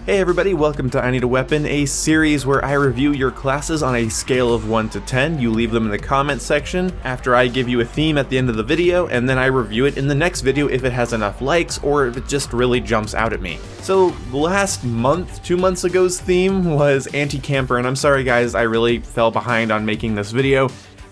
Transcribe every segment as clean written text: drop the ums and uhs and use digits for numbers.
Hey everybody, welcome to I Need a Weapon, a series where I review your classes on a scale of 1 to 10. You leave them in the comment section after I give you a theme at the end of the video, and then I review it in the next video if it has enough likes or if it just really jumps out at me. So last month, 2 months ago's theme was anti-camper, and I'm sorry guys, I really fell behind on making this video,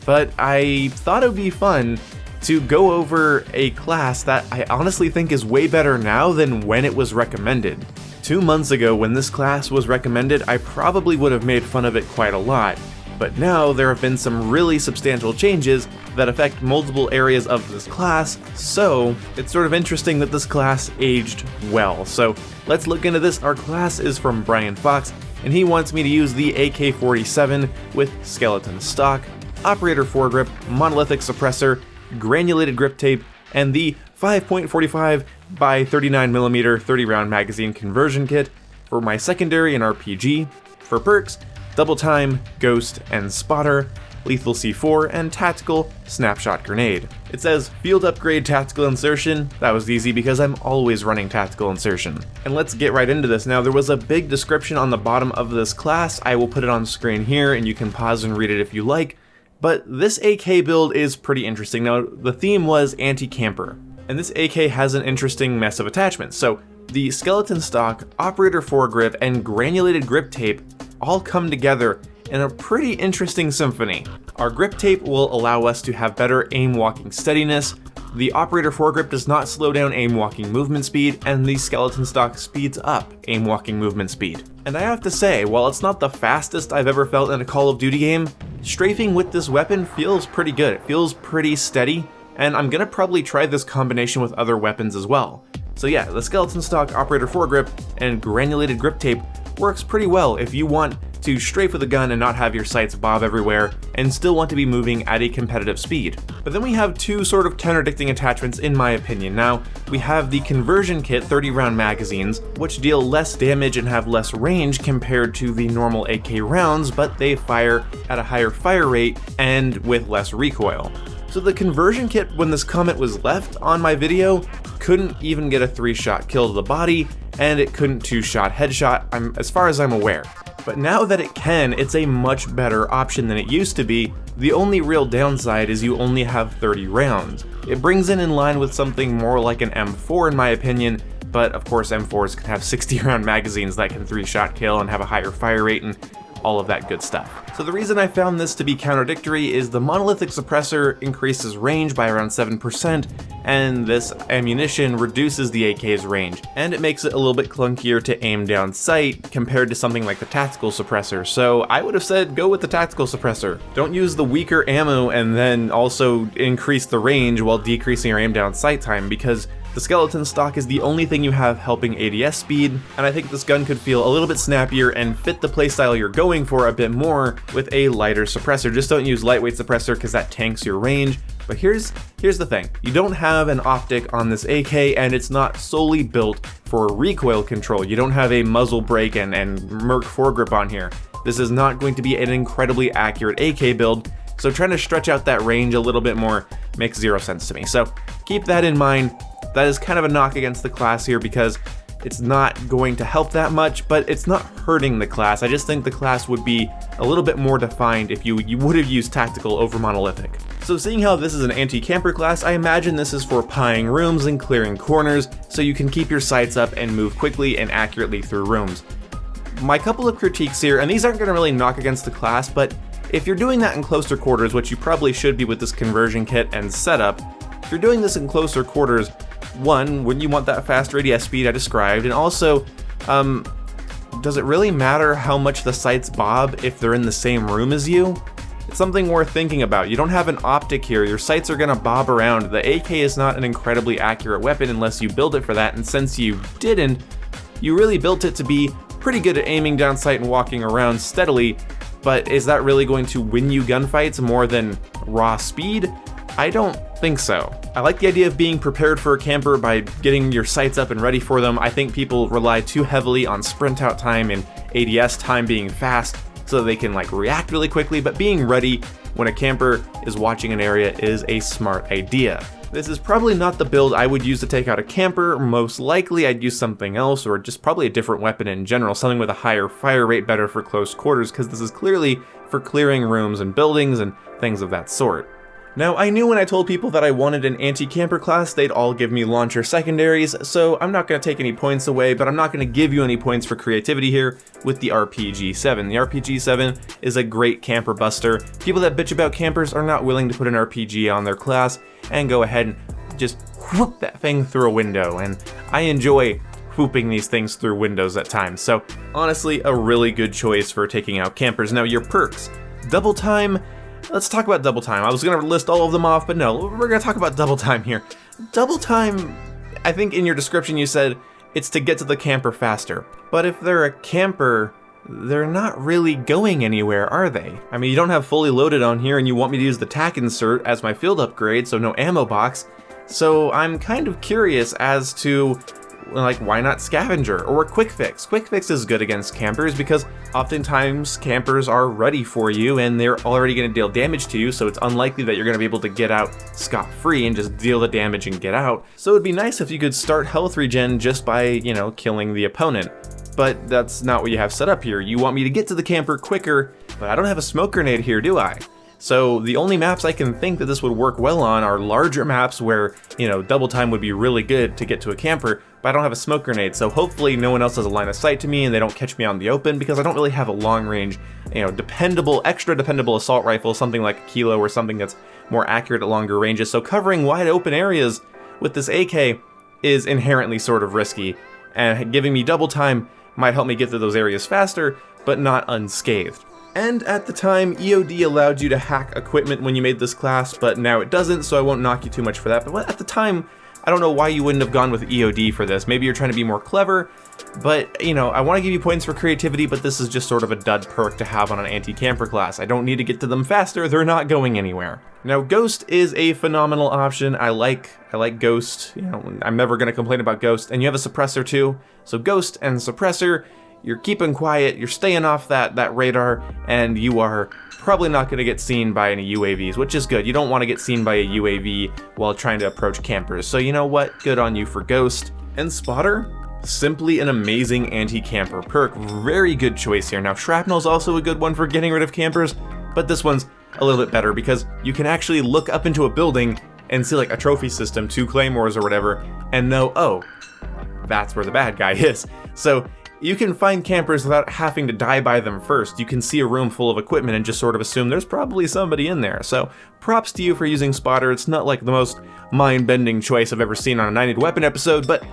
but I thought it would be fun to go over a class that I honestly think is way better now than when it was recommended. 2 months ago, when this class was recommended, I probably would have made fun of it quite a lot, but now there have been some really substantial changes that affect multiple areas of this class, so it's sort of interesting that this class aged well. So let's look into this. Our class is from Brian Fox, and he wants me to use the AK-47 with skeleton stock, operator foregrip, monolithic suppressor, granulated grip tape, and the 5.45 by 39mm 30-round magazine conversion kit for my secondary and RPG. For perks, double time, ghost, and spotter, lethal C4, and tactical snapshot grenade. It says field upgrade tactical insertion. That was easy because I'm always running tactical insertion. And let's get right into this. Now, there was a big description on the bottom of this class. I will put it on screen here and you can pause and read it if you like. But this AK build is pretty interesting. Now, the theme was anti-camper, and this AK has an interesting mess of attachments. So the skeleton stock, operator foregrip, and granulated grip tape all come together in a pretty interesting symphony. Our grip tape will allow us to have better aim walking steadiness, the operator foregrip does not slow down aim walking movement speed, and the skeleton stock speeds up aim walking movement speed. And I have to say, while it's not the fastest I've ever felt in a Call of Duty game, strafing with this weapon feels pretty good. It feels pretty steady, and I'm gonna probably try this combination with other weapons as well. So yeah, the skeleton stock, operator foregrip, and granulated grip tape works pretty well if you want to strafe with a gun and not have your sights bob everywhere, and still want to be moving at a competitive speed. But then we have two sort of contradicting attachments in my opinion. Now, we have the conversion kit 30-round magazines, which deal less damage and have less range compared to the normal AK rounds, but they fire at a higher fire rate and with less recoil. So the conversion kit, when this comment was left on my video, couldn't even get a 3-shot kill to the body, and it couldn't 2-shot headshot, as far as I'm aware. But now that it can, it's a much better option than it used to be. The only real downside is you only have 30 rounds. It brings it in line with something more like an M4 in my opinion, but of course M4s can have 60-round magazines that can 3-shot kill and have a higher fire rate and all of that good stuff. So the reason I found this to be contradictory is the monolithic suppressor increases range by around 7%, and this ammunition reduces the AK's range, and it makes it a little bit clunkier to aim down sight compared to something like the tactical suppressor. So I would have said go with the tactical suppressor. Don't use the weaker ammo and then also increase the range while decreasing your aim down sight time, because the skeleton stock is the only thing you have helping ADS speed, and I think this gun could feel a little bit snappier and fit the playstyle you're going for a bit more with a lighter suppressor. Just don't use lightweight suppressor because that tanks your range. But here's the thing. You don't have an optic on this AK, and it's not solely built for recoil control. You don't have a muzzle brake and Merc foregrip on here. This is not going to be an incredibly accurate AK build, so trying to stretch out that range a little bit more makes zero sense to me. So keep that in mind. That is kind of a knock against the class here because it's not going to help that much, but it's not hurting the class. I just think the class would be a little bit more defined if you would have used tactical over monolithic. So seeing how this is an anti-camper class, I imagine this is for pieing rooms and clearing corners so you can keep your sights up and move quickly and accurately through rooms. My couple of critiques here, and these aren't going to really knock against the class, but if you're doing that in closer quarters, which you probably should be with this conversion kit and setup, if you're doing this in closer quarters, one, wouldn't you want that faster ADS speed I described? And also, does it really matter how much the sights bob if they're in the same room as you? It's something worth thinking about. You don't have an optic here, your sights are gonna bob around. The AK is not an incredibly accurate weapon unless you build it for that, and since you didn't, you really built it to be pretty good at aiming down sight and walking around steadily, but is that really going to win you gunfights more than raw speed? I don't think so. I like the idea of being prepared for a camper by getting your sights up and ready for them. I think people rely too heavily on sprint out time and ADS time being fast so they can react really quickly, but being ready when a camper is watching an area is a smart idea. This is probably not the build I would use to take out a camper. Most likely I'd use something else, or just probably a different weapon in general, something with a higher fire rate, better for close quarters, because this is clearly for clearing rooms and buildings and things of that sort. Now, I knew when I told people that I wanted an anti-camper class, they'd all give me launcher secondaries, so I'm not going to take any points away, but I'm not going to give you any points for creativity here with the RPG-7. The RPG-7 is a great camper buster. People that bitch about campers are not willing to put an RPG on their class and go ahead and just whoop that thing through a window, and I enjoy whooping these things through windows at times, so honestly, a really good choice for taking out campers. Now, your perks. Double time. Let's talk about double time. I was going to list all of them off, but no, we're going to talk about double time here. Double time, I think in your description you said it's to get to the camper faster. But if they're a camper, they're not really going anywhere, are they? I mean, you don't have fully loaded on here and you want me to use the tack insert as my field upgrade, so no ammo box. So I'm kind of curious as to, like, why not scavenger or quick fix? Quick fix is good against campers because oftentimes campers are ready for you and they're already going to deal damage to you, so it's unlikely that you're going to be able to get out scot-free and just deal the damage and get out. So it'd be nice if you could start health regen just by, you know, killing the opponent. But that's not what you have set up here. You want me to get to the camper quicker, but I don't have a smoke grenade here, do I? So the only maps I can think that this would work well on are larger maps where, you know, double time would be really good to get to a camper, but I don't have a smoke grenade, so hopefully no one else has a line of sight to me and they don't catch me out in the open, because I don't really have a long range, you know, dependable, extra dependable assault rifle, something like a kilo or something that's more accurate at longer ranges, so covering wide open areas with this AK is inherently sort of risky, and giving me double time might help me get to those areas faster, but not unscathed. And at the time, EOD allowed you to hack equipment when you made this class, but now it doesn't, so I won't knock you too much for that. But at the time, I don't know why you wouldn't have gone with EOD for this. Maybe you're trying to be more clever, but, you know, I want to give you points for creativity, but this is just sort of a dud perk to have on an anti-camper class. I don't need to get to them faster, they're not going anywhere. Now, Ghost is a phenomenal option. I like Ghost. You know, I'm never going to complain about Ghost, and you have a suppressor too. So Ghost and suppressor, you're keeping quiet, you're staying off that radar, and you are probably not going to get seen by any UAVs, which is good. You don't want to get seen by a UAV while trying to approach campers. So you know what? Good on you for Ghost. And Spotter? Simply an amazing anti-camper perk. Very good choice here. Now, Shrapnel's also a good one for getting rid of campers, but this one's a little bit better because you can actually look up into a building and see like a trophy system, 2 claymores or whatever, and know, oh, that's where the bad guy is. So you can find campers without having to die by them first. You can see a room full of equipment and just sort of assume there's probably somebody in there. So props to you for using Spotter. It's not like the most mind-bending choice I've ever seen on a 9-Needed Weapon episode, but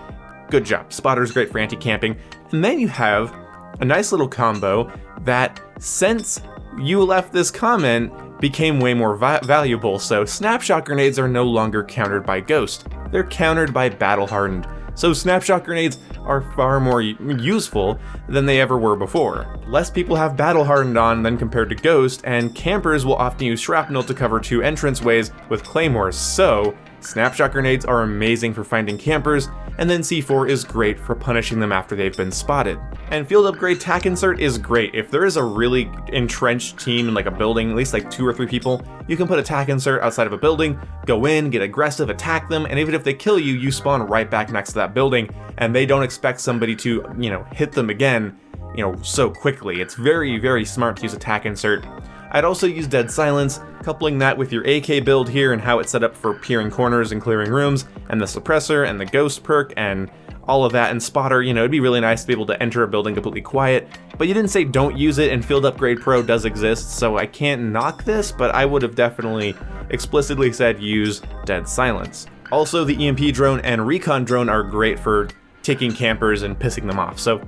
good job. Spotter's great for anti-camping. And then you have a nice little combo that, since you left this comment, became way more valuable. So snapshot grenades are no longer countered by Ghost. They're countered by Battle Hardened. So snapshot grenades are far more useful than they ever were before. Less people have Battle Hardened on than compared to Ghost, and campers will often use shrapnel to cover 2 entranceways with claymores, so snapshot grenades are amazing for finding campers, and then C4 is great for punishing them after they've been spotted. And field upgrade tack insert is great. If there is a really entrenched team in like a building, at least like 2 or 3 people, you can put a tack insert outside of a building, go in, get aggressive, attack them, and even if they kill you, you spawn right back next to that building, and they don't expect somebody to, you know, hit them again, you know, so quickly. It's very, very smart to use a tack insert. I'd also use Dead Silence, coupling that with your AK build here and how it's set up for peering corners and clearing rooms, and the suppressor and the Ghost perk and all of that, and Spotter. You know, it'd be really nice to be able to enter a building completely quiet, but you didn't say don't use it, and Field Upgrade Pro does exist, so I can't knock this, but I would have definitely explicitly said use Dead Silence. Also, the EMP drone and Recon drone are great for taking campers and pissing them off, so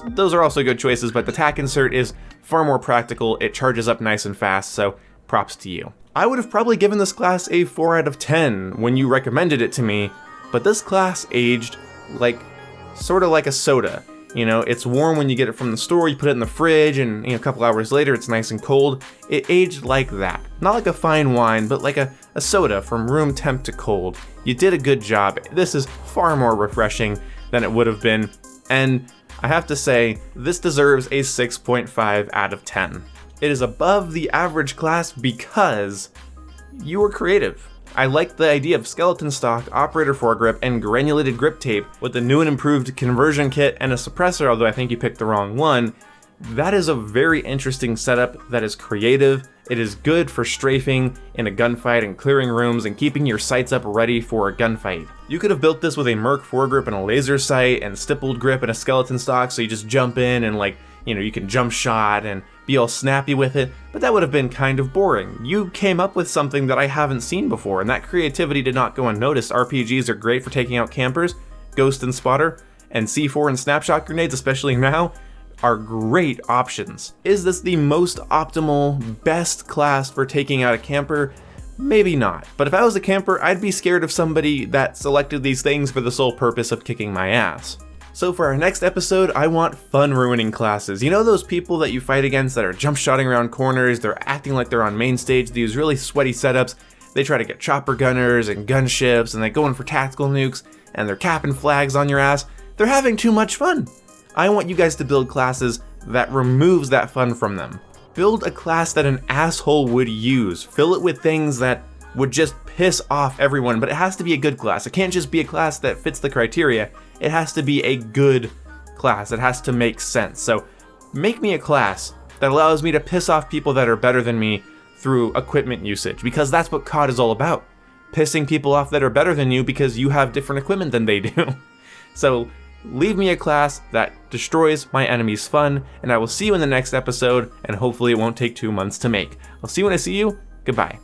those are also good choices, but the tack insert is far more practical, it charges up nice and fast, so props to you. I would have probably given this class a 4 out of 10 when you recommended it to me, but this class aged like, sort of like a soda. You know, it's warm when you get it from the store, you put it in the fridge, and you know, a couple hours later it's nice and cold. It aged like that. Not like a fine wine, but like a soda from room temp to cold. You did a good job. This is far more refreshing than it would have been, and I have to say, this deserves a 6.5 out of 10. It is above the average class because you were creative. I like the idea of skeleton stock, operator foregrip, and granulated grip tape with the new and improved conversion kit and a suppressor, although I think you picked the wrong one. That is a very interesting setup that is creative. It is good for strafing in a gunfight and clearing rooms and keeping your sights up ready for a gunfight. You could have built this with a Merc foregrip and a laser sight and stippled grip and a skeleton stock, so you just jump in and you can jump shot and be all snappy with it, but that would have been kind of boring. You came up with something that I haven't seen before, and that creativity did not go unnoticed. RPGs are great for taking out campers. Ghost and Spotter and C4 and snapshot grenades, especially now, are great options. Is this the most optimal, best class for taking out a camper? Maybe not. But if I was a camper, I'd be scared of somebody that selected these things for the sole purpose of kicking my ass. So for our next episode, I want fun-ruining classes. You know those people that you fight against that are jump-shotting around corners, they're acting like they're on main stage, they use really sweaty setups, they try to get chopper gunners and gunships, and they go in for tactical nukes, and they're capping flags on your ass. They're having too much fun. I want you guys to build classes that removes that fun from them. Build a class that an asshole would use. Fill it with things that would just piss off everyone, but it has to be a good class. It can't just be a class that fits the criteria. It has to be a good class. It has to make sense. So make me a class that allows me to piss off people that are better than me through equipment usage, because that's what COD is all about. Pissing people off that are better than you because you have different equipment than they do. So leave me a class that destroys my enemy's fun, and I will see you in the next episode, and hopefully it won't take 2 months to make. I'll see you when I see you. Goodbye.